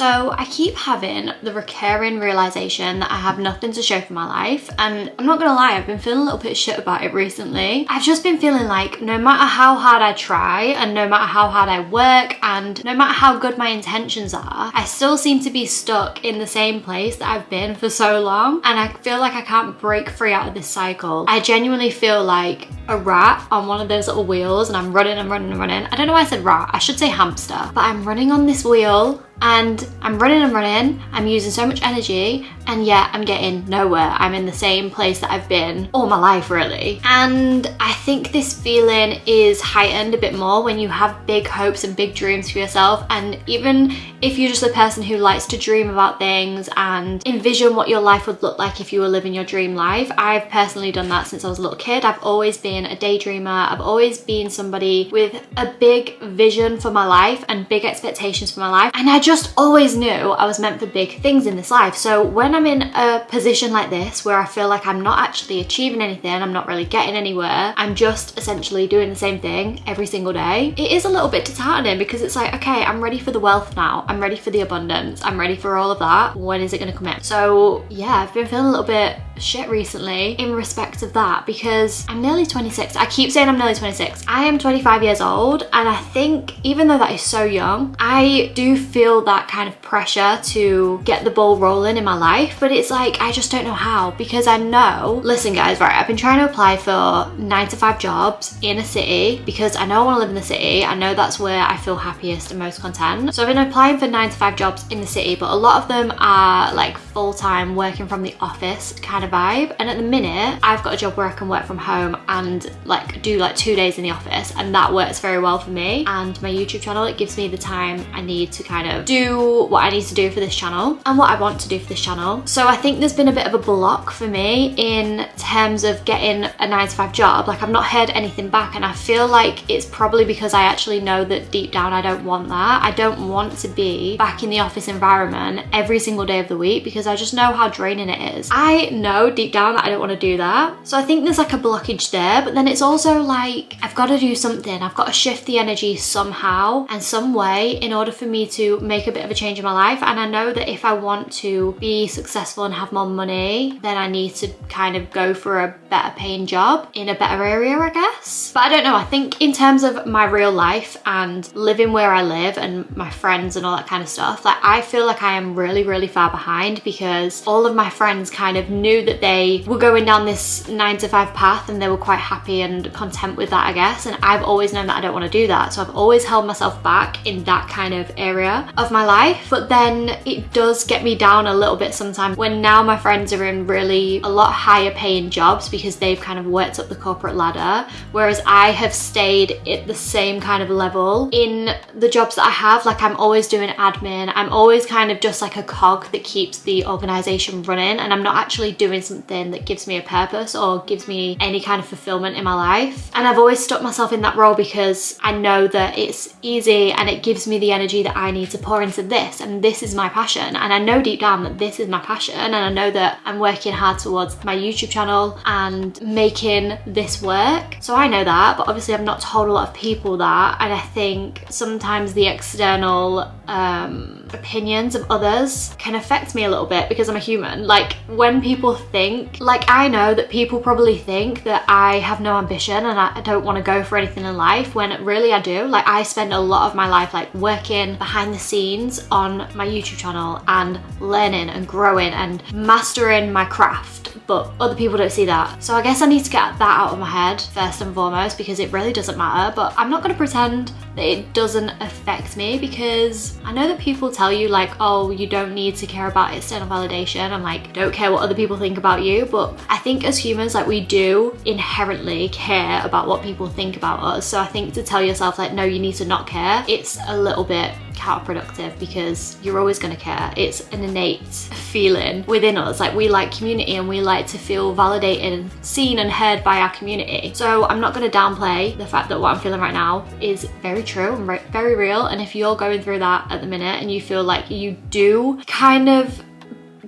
So I keep having the recurring realization that I have nothing to show for my life, and I'm not gonna lie, I've been feeling a little bit shit about it recently. I've just been feeling like no matter how hard I try and no matter how hard I work and no matter how good my intentions are, I still seem to be stuck in the same place that I've been for so long, and I feel like I can't break free out of this cycle. I genuinely feel like a rat on one of those little wheels, and I'm running and running and running. I don't know why I said rat, I should say hamster, but I'm running on this wheel and I'm running and running. I'm using so much energy, and yet I'm getting nowhere. I'm in the same place that I've been all my life, really. And I think this feeling is heightened a bit more when you have big hopes and big dreams for yourself. And even if you're just a person who likes to dream about things and envision what your life would look like if you were living your dream life, I've personally done that since I was a little kid. I've always been a daydreamer. I've always been somebody with a big vision for my life and big expectations for my life. And I just always knew I was meant for big things in this life. So when I'm in a position like this where I feel like I'm not actually achieving anything, I'm not really getting anywhere, I'm just essentially doing the same thing every single day, it is a little bit disheartening, because it's like, okay, I'm ready for the wealth now, I'm ready for the abundance, I'm ready for all of that. When is it going to come in? So yeah, I've been feeling a little bit shit recently in respect of that, because I'm nearly 26. I keep saying I'm nearly 26. I am 25 years old, and I think even though that is so young, I do feel that kind of pressure to get the ball rolling in my life, but it's like I just don't know how, because I know, listen guys, right, I've been trying to apply for 9-to-5 jobs in a city because I know I want to live in the city. I know that's where I feel happiest and most content. So I've been applying for 9-to-5 jobs in the city, but a lot of them are like full-time working from the office kind of vibe. And at the minute, I've got a job where I can work from home and like do like 2 days in the office, and that works very well for me. And my YouTube channel, it gives me the time I need to kind of do what I need to do for this channel and what I want to do for this channel. So I think there's been a bit of a block for me in terms of getting a 9-to-5 job. Like, I've not heard anything back, and I feel like it's probably because I actually know that deep down I don't want that. I don't want to be back in the office environment every single day of the week, because I just know how draining it is. I know deep down that I don't want to do that. So I think there's like a blockage there, but then it's also like I've got to do something. I've got to shift the energy somehow and some way in order for me to make a bit of a change in my life. And I know that if I want to be successful and have more money, then I need to kind of go for a better paying job in a better area, I guess. But I don't know, I think in terms of my real life and living where I live and my friends and all that kind of stuff, like I feel like I am really, really far behind, because all of my friends kind of knew that they were going down this 9-to-5 path and they were quite happy and content with that, I guess. And I've always known that I don't want to do that. So I've always held myself back in that kind of area of my life. But then it does get me down a little bit sometimes when now my friends are in really a lot higher paying jobs because they've kind of worked up the corporate ladder, whereas I have stayed at the same kind of level in the jobs that I have. Like, I'm always doing admin, I'm always kind of just like a cog that keeps the organization running, and I'm not actually doing something that gives me a purpose or gives me any kind of fulfillment in my life. And I've always stuck myself in that role because I know that it's easy and it gives me the energy that I need to pour into this, and this is my passion. And I know deep down that this is my passion, and I know that I'm working hard towards my YouTube channel and making this work. So I know that, but obviously I've not told a lot of people that. And I think sometimes the external opinions of others can affect me a little bit, because I'm a human. Like, when people think, like, I know that people probably think that I have no ambition and I don't want to go for anything in life, when really I do. Like, I spend a lot of my life like working behind the scenes on my YouTube channel and learning and growing and mastering my craft, but other people don't see that. So I guess I need to get that out of my head first and foremost, because it really doesn't matter. But I'm not going to pretend that it doesn't affect me, because I know that people tell you like, oh, you don't need to care about external validation, and like, don't care what other people think about you. But I think as humans, like, we do inherently care about what people think about us. So I think to tell yourself like, no, you need to not care, it's a little bit counterproductive, because you're always going to care. It's an innate feeling within us. Like, we like community and we like to feel validated and seen and heard by our community. So I'm not going to downplay the fact that what I'm feeling right now is very true and very real. And if you're going through that at the minute and you feel like you do kind of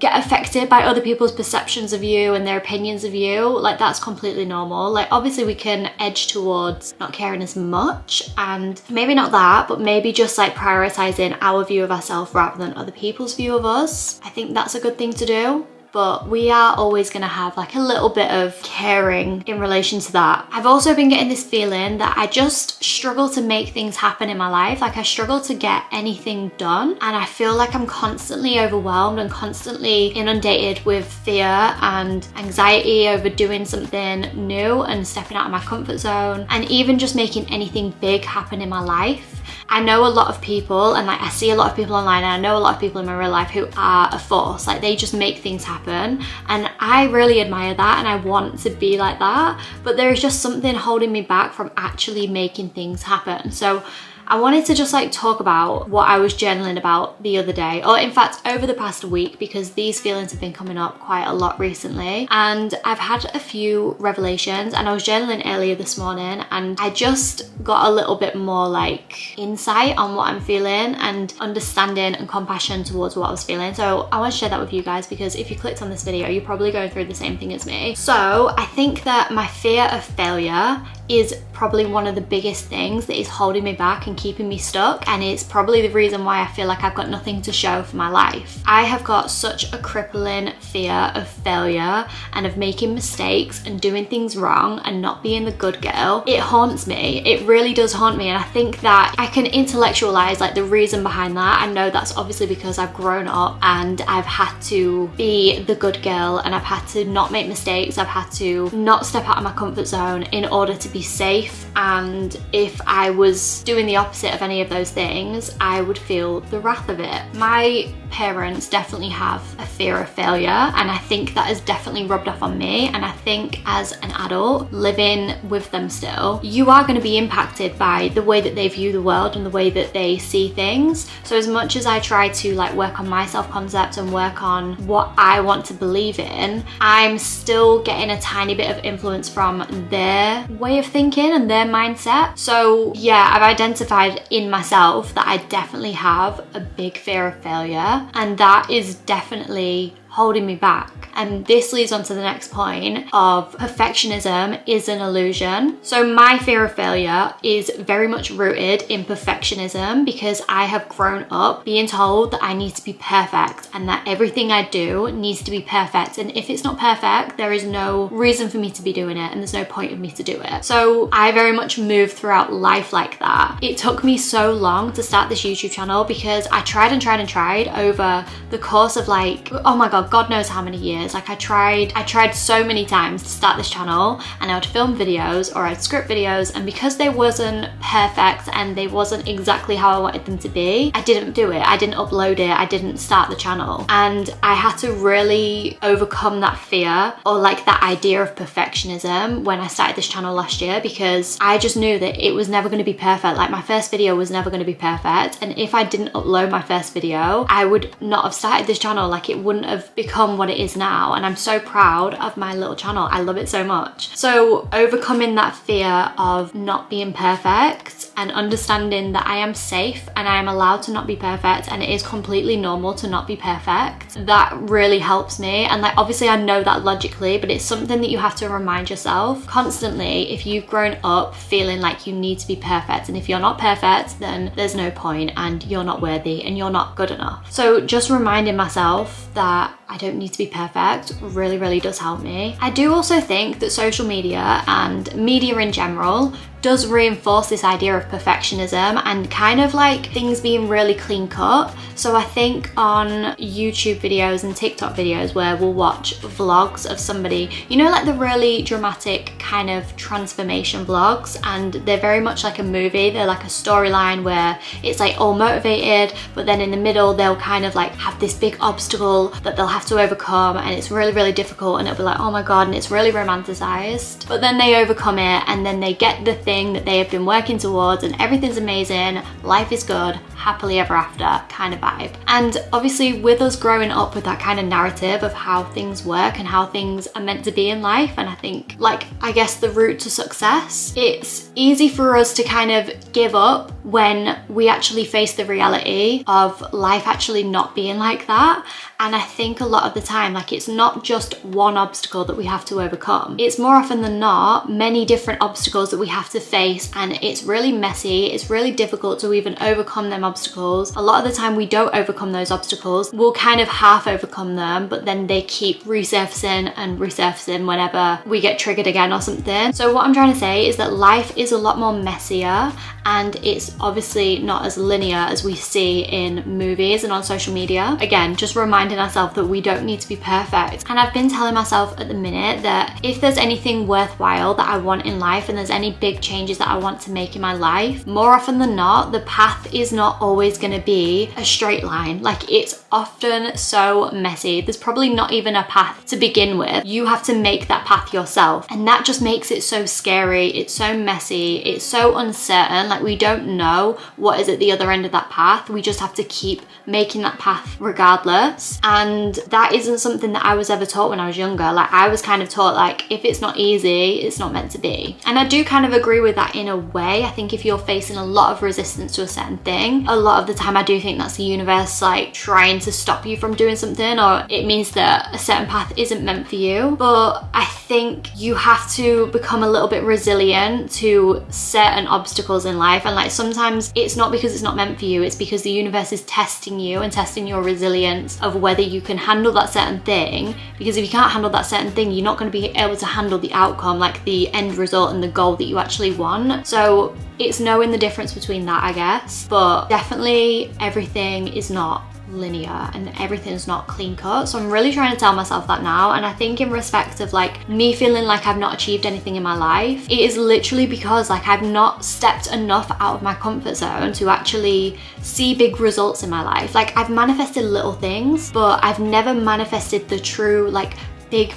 get affected by other people's perceptions of you and their opinions of you. Like, that's completely normal. Like, obviously we can edge towards not caring as much, and maybe not that, but maybe just like prioritizing our view of ourselves rather than other people's view of us. I think that's a good thing to do. But we are always gonna have like a little bit of caring in relation to that. I've also been getting this feeling that I just struggle to make things happen in my life. Like, I struggle to get anything done, and I feel like I'm constantly overwhelmed and constantly inundated with fear and anxiety over doing something new and stepping out of my comfort zone, and even just making anything big happen in my life. I know a lot of people, and like I see a lot of people online, and I know a lot of people in my real life who are a force. Like, they just make things happen, and I really admire that, and I want to be like that, but there is just something holding me back from actually making things happen. So I wanted to just like talk about what I was journaling about the other day, or in fact over the past week, because these feelings have been coming up quite a lot recently, and I've had a few revelations. And I was journaling earlier this morning, and I just got a little bit more like insight on what I'm feeling and understanding and compassion towards what I was feeling. So I want to share that with you guys, because if you clicked on this video, you're probably going through the same thing as me. So I think that my fear of failure is probably one of the biggest things that is holding me back and keeping me stuck, and it's probably the reason why I feel like I've got nothing to show for my life. I have got such a crippling fear of failure and of making mistakes and doing things wrong and not being the good girl. It haunts me. It really does haunt me, and I think that I can intellectualize like the reason behind that. I know that's obviously because I've grown up and I've had to be the good girl, and I've had to not make mistakes. I've had to not step out of my comfort zone in order to be safe, and if I was doing the opposite of any of those things, I would feel the wrath of it. My parents definitely have a fear of failure, and I think that has definitely rubbed off on me. And I think as an adult living with them still, you are going to be impacted by the way that they view the world and the way that they see things. So as much as I try to like work on my self-concept and work on what I want to believe in, I'm still getting a tiny bit of influence from their way of thinking and their mindset. So yeah, I've identified in myself that I definitely have a big fear of failure, and that is definitely holding me back. And this leads on to the next point of perfectionism is an illusion. So my fear of failure is very much rooted in perfectionism, because I have grown up being told that I need to be perfect and that everything I do needs to be perfect. And if it's not perfect, there is no reason for me to be doing it, and there's no point of me to do it. So I very much moved throughout life like that. It took me so long to start this YouTube channel, because I tried and tried and tried over the course of like, oh my God knows how many years. Like I tried so many times to start this channel, and I would film videos or I'd script videos, and because they wasn't perfect and they wasn't exactly how I wanted them to be, I didn't do it. I didn't upload it. I didn't start the channel. And I had to really overcome that fear, or like that idea of perfectionism, when I started this channel last year, because I just knew that it was never going to be perfect. Like my first video was never going to be perfect, and if I didn't upload my first video, I would not have started this channel. Like it wouldn't have become what it is now. And I'm so proud of my little channel. I love it so much. So overcoming that fear of not being perfect and understanding that I am safe and I am allowed to not be perfect, and it is completely normal to not be perfect, that really helps me. And like obviously I know that logically, but it's something that you have to remind yourself constantly if you've grown up feeling like you need to be perfect, and if you're not perfect then there's no point, and you're not worthy and you're not good enough. So just reminding myself that I don't need to be perfect really does help me. I do also think that social media and media in general does reinforce this idea of perfectionism and kind of like things being really clean cut. So I think on YouTube videos and TikTok videos where we'll watch vlogs of somebody, you know, like the really dramatic kind of transformation vlogs, and they're very much like a movie. They're like a storyline where it's like all motivated, but then in the middle they'll kind of like have this big obstacle that they'll have to overcome, and it's really difficult, and it'll be like, oh my God, and it's really romanticized. But then they overcome it, and then they get the thing thing that they have been working towards and everything's amazing, life is good, happily ever after kind of vibe. And obviously with us growing up with that kind of narrative of how things work and how things are meant to be in life, and I think like, I guess the route to success, it's easy for us to kind of give up when we actually face the reality of life actually not being like that. And I think a lot of the time, like, it's not just one obstacle that we have to overcome. It's more often than not many different obstacles that we have to face, and it's really messy. It's really difficult to even overcome them obstacles. A lot of the time we don't overcome those obstacles. We'll kind of half overcome them, but then they keep resurfacing and resurfacing whenever we get triggered again or something. So what I'm trying to say is that life is a lot more messier, and it's obviously not as linear as we see in movies and on social media. Again, just reminding ourselves that we don't need to be perfect. And I've been telling myself at the minute that if there's anything worthwhile that I want in life and there's any big changes that I want to make in my life, more often than not, the path is not always going to be a straight line. Like, it's often so messy. There's probably not even a path to begin with. You have to make that path yourself, and that just makes it so scary. It's so messy. It's so uncertain. Like, we don't know what is at the other end of that path. We just have to keep making that path regardless. And that isn't something that I was ever taught when I was younger. Like, I was kind of taught, like, if it's not easy, it's not meant to be. And I do kind of agree with that in a way. I think if you're facing a lot of resistance to a certain thing, a lot of the time I do think that's the universe, like, trying to stop you from doing something, or it means that a certain path isn't meant for you. But I think you have to become a little bit resilient to certain obstacles in life. And like, sometimes it's not because it's not meant for you, it's because the universe is testing you and testing your resilience of whether you can handle that certain thing. Because if you can't handle that certain thing, you're not going to be able to handle the outcome, like the end result and the goal that you actually want. So it's knowing the difference between that, I guess. But definitely everything is not linear and everything's not clean cut. So I'm really trying to tell myself that now. And I think in respect of like me feeling like I've not achieved anything in my life, it is literally because like I've not stepped enough out of my comfort zone to actually see big results in my life. Like, I've manifested little things, but I've never manifested the true like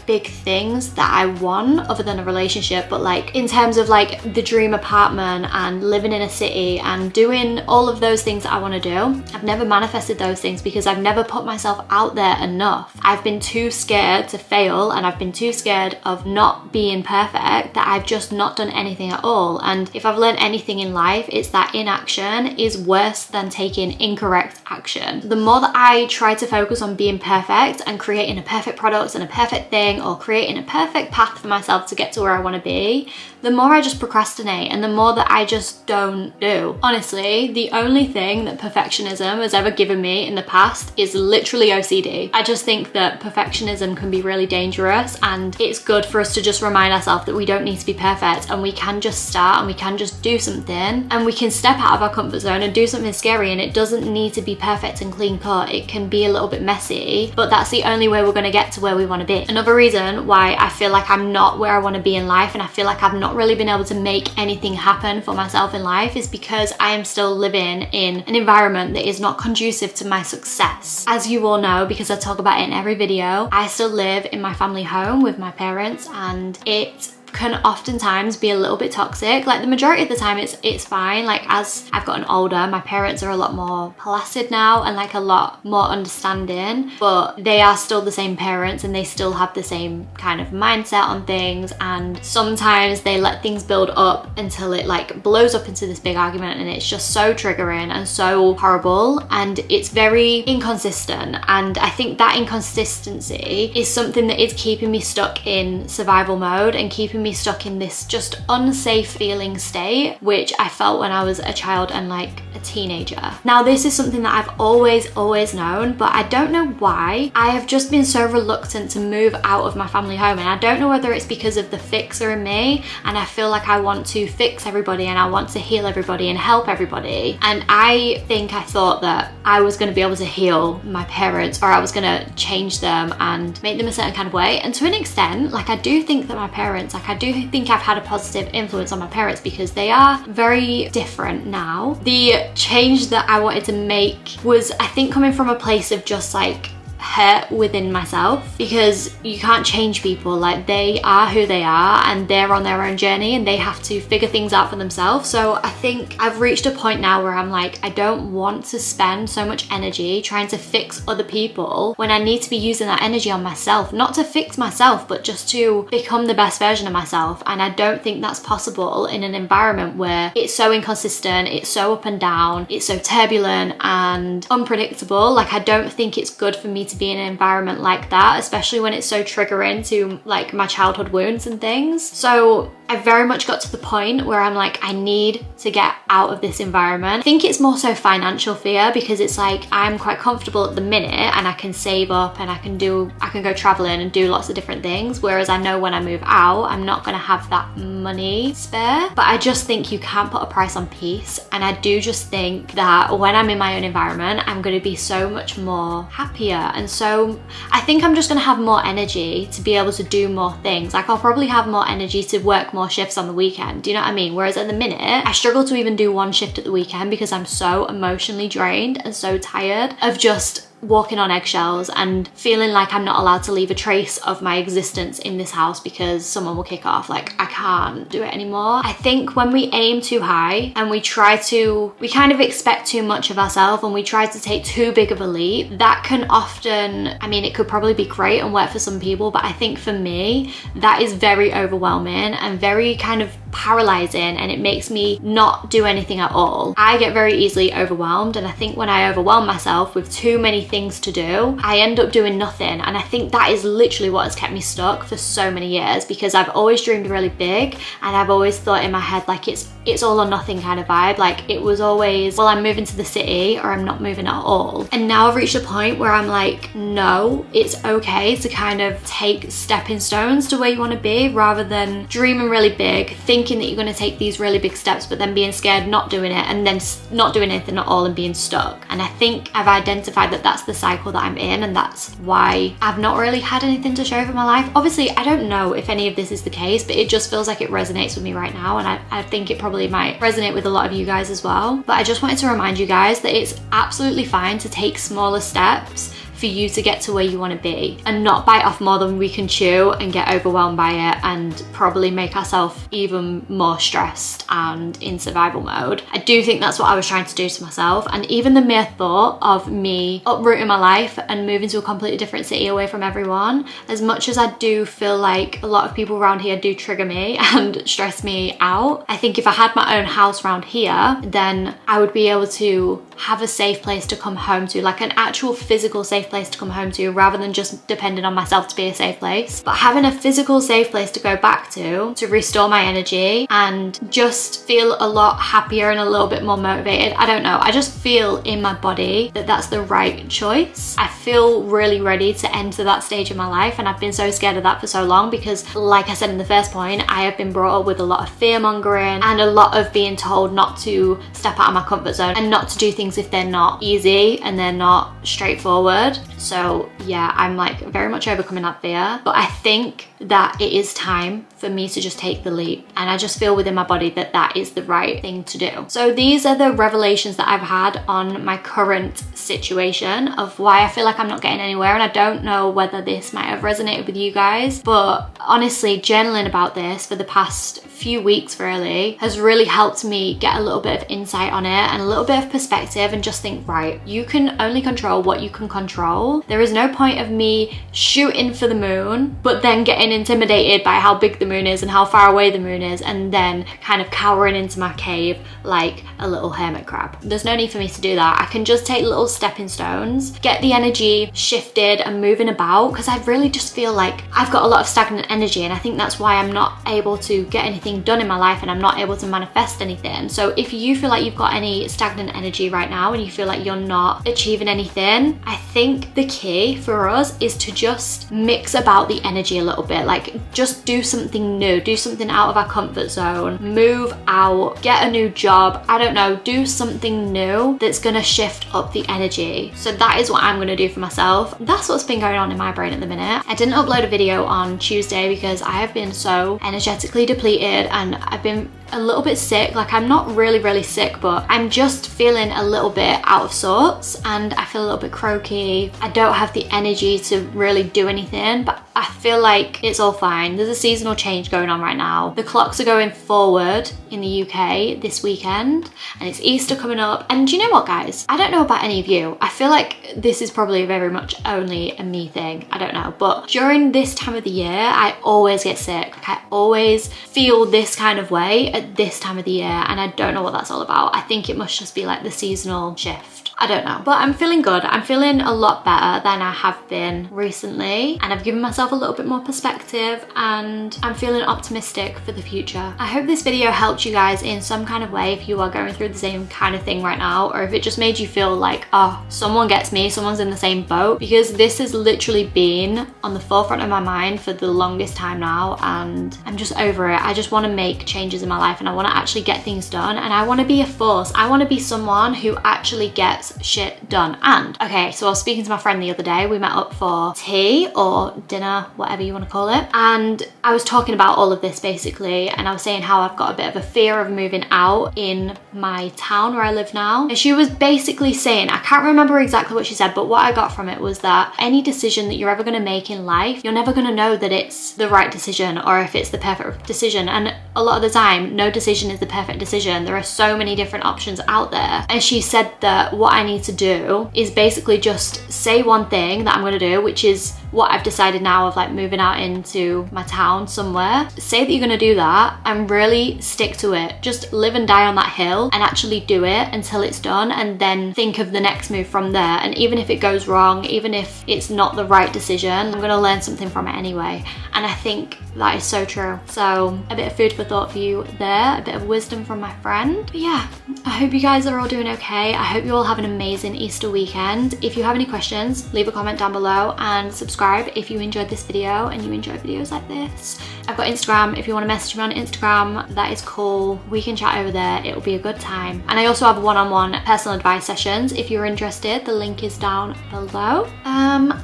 big things that I want other than a relationship. But like, in terms of like the dream apartment and living in a city and doing all of those things that I want to do, I've never manifested those things because I've never put myself out there enough. I've been too scared to fail, and I've been too scared of not being perfect that I've just not done anything at all. And if I've learned anything in life, it's that inaction is worse than taking incorrect action. The more that I try to focus on being perfect and creating a perfect product and a perfect thing, or creating a perfect path for myself to get to where I want to be, the more I just procrastinate and the more that I just don't do. Honestly, the only thing that perfectionism has ever given me in the past is literally OCD. I just think that perfectionism can be really dangerous, and it's good for us to just remind ourselves that we don't need to be perfect, and we can just start and we can just do something, and we can step out of our comfort zone and do something scary. And it doesn't need to be perfect and clean cut. It can be a little bit messy, but that's the only way we're going to get to where we want to be. Another reason why I feel like I'm not where I want to be in life, and I feel like I've not really been able to make anything happen for myself in life, is because I am still living in an environment that is not conducive to my success. As you all know, because I talk about it in every video, I still live in my family home with my parents, and it can oftentimes be a little bit toxic. Like, the majority of the time it's fine. Like, as I've gotten older, my parents are a lot more placid now and like a lot more understanding, but they are still the same parents and they still have the same kind of mindset on things, and sometimes they let things build up until it like blows up into this big argument, and it's just so triggering and so horrible, and it's very inconsistent. And I think that inconsistency is something that is keeping me stuck in survival mode and keeping me stuck in this just unsafe feeling state, which I felt when I was a child and like a teenager. Now, this is something that I've always known, but I don't know why I have just been so reluctant to move out of my family home. And I don't know whether it's because of the fixer in me, and I feel like I want to fix everybody and I want to heal everybody and help everybody. And I think I thought that I was going to be able to heal my parents, or I was going to change them and make them a certain kind of way. And to an extent, like, I do think that my parents, like, I do think I've had a positive influence on my parents because they are very different now. The change that I wanted to make was, I think, coming from a place of just like hurt within myself, because you can't change people. Like, they are who they are and they're on their own journey and they have to figure things out for themselves. So I think I've reached a point now where I'm like, I don't want to spend so much energy trying to fix other people when I need to be using that energy on myself, not to fix myself, but just to become the best version of myself. And I don't think that's possible in an environment where it's so inconsistent, it's so up and down, it's so turbulent and unpredictable. Like, I don't think it's good for me to be in an environment like that, especially when it's so triggering to like my childhood wounds and things. So I very much got to the point where I'm like, I need to get out of this environment. I think it's more so financial fear, because it's like I'm quite comfortable at the minute and I can save up and I can go traveling and do lots of different things, whereas I know when I move out I'm not gonna have that money spare. But I just think you can't put a price on peace, and I do just think that when I'm in my own environment I'm gonna be so much more happier. And so I think I'm just gonna have more energy to be able to do more things. Like, I'll probably have more energy to work more shifts on the weekend, do you know what I mean? Whereas at the minute I struggle to even do one shift at the weekend because I'm so emotionally drained and so tired of just walking on eggshells and feeling like I'm not allowed to leave a trace of my existence in this house because someone will kick off. Like, I can't do it anymore. I think when we aim too high and we kind of expect too much of ourselves and we try to take too big of a leap, that can often, I mean, it could probably be great and work for some people, but I think for me that is very overwhelming and very kind of paralyzing, and it makes me not do anything at all. I get very easily overwhelmed, and I think when I overwhelm myself with too many things to do, I end up doing nothing. And I think that is literally what has kept me stuck for so many years, because I've always dreamed really big and I've always thought in my head like it's all or nothing kind of vibe. Like, it was always, well, I'm moving to the city or I'm not moving at all. And now I've reached a point where I'm like, no, it's okay to kind of take stepping stones to where you want to be, rather than dreaming really big, thinking that you're going to take these really big steps but then being scared, not doing it, and then not doing anything at all and being stuck. And I think I've identified that that's the cycle that I'm in, and that's why I've not really had anything to show for my life. Obviously, I don't know if any of this is the case, but it just feels like it resonates with me right now, and I think it probably might resonate with a lot of you guys as well. But I just wanted to remind you guys that it's absolutely fine to take smaller steps for you to get to where you want to be, and not bite off more than we can chew and get overwhelmed by it and probably make ourselves even more stressed and in survival mode. I do think that's what I was trying to do to myself, and even the mere thought of me uprooting my life and moving to a completely different city away from everyone, as much as I do feel like a lot of people around here do trigger me and stress me out, I think if I had my own house around here, then I would be able to have a safe place to come home to, like an actual physical safe place to come home to, rather than just depending on myself to be a safe place. But having a physical safe place to go back to restore my energy and just feel a lot happier and a little bit more motivated. I don't know, I just feel in my body that that's the right choice. I feel really ready to enter that stage of my life, and I've been so scared of that for so long because, like I said in the first point, I have been brought up with a lot of fear mongering and a lot of being told not to step out of my comfort zone and not to do things if they're not easy and they're not straightforward. So yeah, I'm like very much overcoming that fear, but I think that it is time for me to just take the leap, and I just feel within my body that that is the right thing to do. So these are the revelations that I've had on my current situation of why I feel like I'm not getting anywhere, and I don't know whether this might have resonated with you guys, but honestly, journaling about this for the past few weeks really has really helped me get a little bit of insight on it and a little bit of perspective, and just think, right, you can only control what you can control. There is no point of me shooting for the moon but then getting intimidated by how big the moon is and how far away the moon is, and then kind of cowering into my cave like a little hermit crab. There's no need for me to do that. I can just take little stepping stones, get the energy shifted and moving about, because I really just feel like I've got a lot of stagnant energy, and I think that's why I'm not able to get anything done in my life and I'm not able to manifest anything. So if you feel like you've got any stagnant energy right now and you feel like you're not achieving anything, I think the key for us is to just mix about the energy a little bit. Like, just do something new, do something out of our comfort zone, move out, get a new job, I don't know, do something new that's gonna shift up the energy. So that is what I'm gonna do for myself. That's what's been going on in my brain at the minute. I didn't upload a video on Tuesday because I have been so energetically depleted and I've been a little bit sick. Like I'm not really sick, but I'm just feeling a little bit out of sorts and I feel a little bit croaky. I don't have the energy to really do anything, but I feel like it's all fine. There's a seasonal change going on right now. The clocks are going forward in the UK this weekend and it's Easter coming up. And do you know what, guys? I don't know about any of you. I feel like this is probably very much only a me thing. I don't know. But during this time of the year, I always get sick. Like I always feel this kind of way at this time of the year and I don't know what that's all about. I think it must just be like the seasonal shift. I don't know, but I'm feeling good. I'm feeling a lot better than I have been recently and I've given myself a little bit more perspective and I'm feeling optimistic for the future. I hope this video helped you guys in some kind of way if you are going through the same kind of thing right now, or if it just made you feel like, oh, someone gets me, someone's in the same boat, because this has literally been on the forefront of my mind for the longest time now and I'm just over it. I just want to make changes in my life and I want to actually get things done and I want to be a force. I want to be someone who actually gets shit done. And okay, so I was speaking to my friend the other day. We met up for tea or dinner, whatever you want to call it, and I was talking about all of this basically, and I was saying how I've got a bit of a fear of moving out in my town where I live now. And she was basically saying, I can't remember exactly what she said, but what I got from it was that any decision that you're ever going to make in life, you're never going to know that it's the right decision or if it's the perfect decision. And a lot of the time, no decision is the perfect decision. There are so many different options out there. And she said that what I need to do is basically just say one thing that I'm going to do, which is what I've decided now of like moving out into my town somewhere. Say that you're going to do that and really stick to it. Just live and die on that hill and actually do it until it's done and then think of the next move from there. And even if it goes wrong, even if it's not the right decision, I'm going to learn something from it anyway. And I think that is so true. So a bit of food for thought for you there, a bit of wisdom from my friend. But yeah, I hope you guys are all doing okay. I hope you all have an amazing Easter weekend. If you have any questions, leave a comment down below and subscribe if you enjoyed this video and you enjoy videos like this. I've got Instagram if you want to message me on Instagram. That is cool. We can chat over there. It will be a good time. And I also have one-on-one personal advice sessions if you're interested. The link is down below.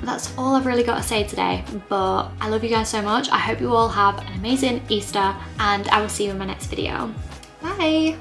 That's all I've really got to say today, but I love you guys so much. I hope you all have an amazing Easter and I will see you in my next video. Bye.